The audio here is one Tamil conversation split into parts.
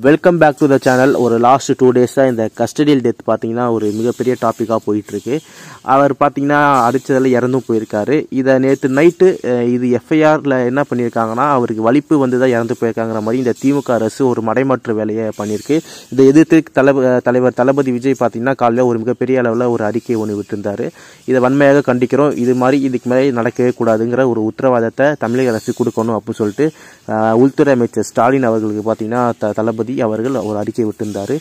Welcome back to the channel. ஒரு லாஸ்ட் 2 டேஸாக இந்த கஸ்டடியல் டெத் பார்த்தீங்கன்னா ஒரு மிகப்பெரிய டாப்பிக்காக போயிட்டுருக்கு. அவர் பார்த்தீங்கன்னா அடித்ததில் இறந்தும் போயிருக்காரு. இதை நேற்று நைட்டு இது எஃப்ஐஆரில் என்ன பண்ணியிருக்காங்கன்னா, அவருக்கு வலிப்பு வந்து தான் இறந்து போயிருக்காங்கிற மாதிரி இந்த திமுக அரசு ஒரு மடைமாற்று வேலையை பண்ணியிருக்கு. இதை எதிர்த்து தலைவர் தளபதி விஜய் பார்த்தீங்கன்னா காலையில் ஒரு மிகப்பெரிய அளவில் ஒரு அறிக்கை ஒன்று விட்டுருந்தார். இதை வன்மையாக கண்டிக்கிறோம். இது மாதிரி இதுக்கு மேலே நடக்கவே கூடாதுங்கிற ஒரு உத்தரவாதத்தை தமிழக அரசு கொடுக்கணும் அப்படின்னு சொல்லிட்டு உள்துறை அமைச்சர் ஸ்டாலின் அவர்களுக்கு பார்த்தீங்கன்னா தளபதி அவர்கள் ஒரு அறிக்கை விட்டிருந்தார்.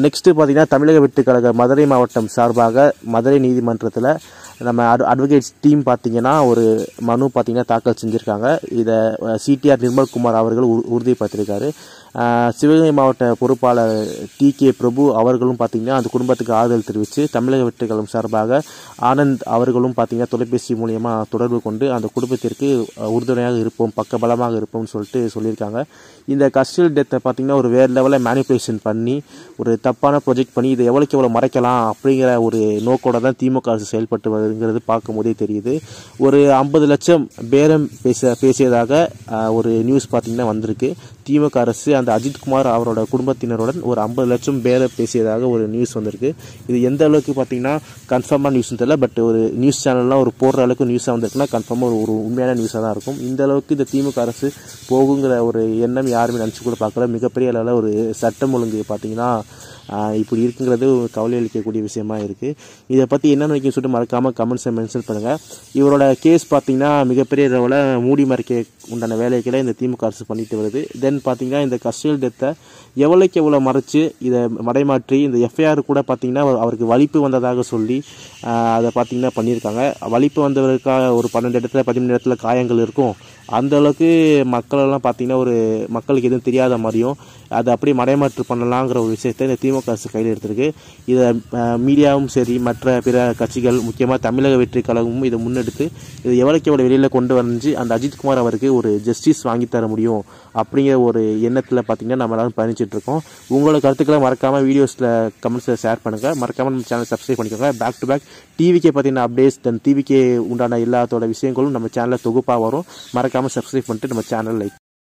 நெக்ஸ்ட்டு பார்த்தீங்கன்னா தமிழக வெற்றிக் கழக மதுரை மாவட்டம் சார்பாக மதுரை நீதிமன்றத்தில் நம்ம அட்வொகேட்ஸ் டீம் பார்த்தீங்கன்னா ஒரு மனு பார்த்தீங்கன்னா தாக்கல் செஞ்சுருக்காங்க. இதை சிடிஆர் நிர்மல்குமார் அவர்கள் உறுதிப்படுத்தியிருக்காரு. சிவகங்கை மாவட்ட பொறுப்பாளர் TK பிரபு அவர்களும் பார்த்தீங்கன்னா அந்த குடும்பத்துக்கு ஆறுதல் தெரிவித்து தமிழக வெற்றிக் கழகம் சார்பாக ஆனந்த் அவர்களும் பார்த்தீங்கன்னா தொலைபேசி மூலியமாக தொடர்பு கொண்டு அந்த குடும்பத்திற்கு உறுதுணையாக இருப்போம், பக்கபலமாக இருப்போம்னு சொல்லியிருக்காங்க. இந்த கஸ்டடியல் டெத்தை பார்த்தீங்கன்னா ஒரு வேறு லெவலில் மேனிப்புலேஷன் பண்ணி ஒரு தப்பான ப்ரொஜெக்ட் பண்ணி இதை எவ்வளோக்கு எவ்வளோ மறைக்கலாம் அப்படிங்கிற ஒரு நோக்கோட தான் திமுக அரசு செயல்பட்டு வருங்கிறது பார்க்கும்போதே தெரியுது. ஒரு 50 லட்சம் பேரம் பேசியதாக ஒரு நியூஸ் பார்த்தீங்கன்னா வந்திருக்கு. திமுக அரசு அந்த அஜித்குமார் அவரோட குடும்பத்தினருடன் ஒரு 50 லட்சம் பேரை பேசியதாக ஒரு நியூஸ் வந்திருக்கு. இது எந்த அளவுக்கு பார்த்தீங்கன்னா கன்ஃபார்மாக நியூஸ்னு தெரியல. பட் ஒரு நியூஸ் சேனல்லாம் ஒரு போடுற அளவுக்கு நியூஸாக வந்திருக்குன்னா கன்ஃபார்மாக ஒரு உண்மையான நியூஸாக தான் இருக்கும். இந்த அளவுக்கு இந்த திமுக அரசு போகுங்கிற ஒரு எண்ணம் யாருமே நினச்சி கூட பார்க்கல. மிகப்பெரிய அளவில் ஒரு சட்டம் ஒழுங்கு பார்த்தீங்கன்னா இப்படி இருக்குங்கிறது கவலை அளிக்கக்கூடிய விஷயமா இருக்குது. இதை பற்றி என்ன நினைக்க சொல்லிட்டு மறக்காமல் கமெண்ட்ஸை மென்ஷன் பண்ணுங்கள். இவரோட கேஸ் பார்த்தீங்கன்னா மிகப்பெரிய அளவில் மூடி மறைக்க உண்டான வேலைகளை இந்த திமுக அரசு பண்ணிட்டு வருது. தென் பார்த்தீங்கன்னா இந்த கஸ்டடியல் டெத்தை எவ்வளோக்கு எவ்வளோ மறைச்சு இதை மடைமாற்றி இந்த எஃப்ஐஆர் கூட பார்த்தீங்கன்னா அவருக்கு வலிப்பு வந்ததாக சொல்லி அதை பார்த்தீங்கன்னா பண்ணியிருக்காங்க. வலிப்பு வந்தவருக்காக ஒரு 12 இடத்துல 13 இடத்துல காயங்கள் இருக்கும். அந்த அளவுக்கு மக்களெல்லாம் பார்த்தீங்கன்னா ஒரு மக்களுக்கு எதுவும் தெரியாத மாதிரியும் அதை அப்படியே மடைமாற்று பண்ணலாங்கிற ஒரு விஷயத்தை இந்த திமுக அரசு கையில் எடுத்திருக்கு. இதை மீடியாவும் சரி மற்ற பிற கட்சிகள் முக்கியமாக தமிழக வெற்றிக் கழகமும் இதை முன்னெடுத்து இதை எவ்வளோக்கு எவ்வளோ வெளியில் கொண்டு வந்து அந்த அஜித்குமார் அவருக்கு ஒரு ஜஸ்டிஸ் வாங்கி தர முடியும் அப்படிங்கிற ஒரு எண்ணத்தில் பார்த்தீங்கன்னா நம்ம எல்லாரும் பயணிச்சிட்ருக்கோம். உங்களோட கருத்துக்களை மறக்காமல் வீடியோஸில் கமெண்ட்ஸில் ஷேர் பண்ணுங்கள். மறக்காமல் நம்ம சேனல் சப்ஸ்கிரைப் பண்ணிக்கோங்க. பேக் டு பேக் டிவிக்கே பார்த்தீங்கன்னா அப்டேட்ஸ் தென் டிவிக்கே உண்டான எல்லாத்தோட விஷயங்களும் நம்ம சேனலில் தொகுப்பாக வரும். மறக்காமல் சப்ஸ்கிரைப் பண்ணிட்டு நம்ம சேனல் லைக்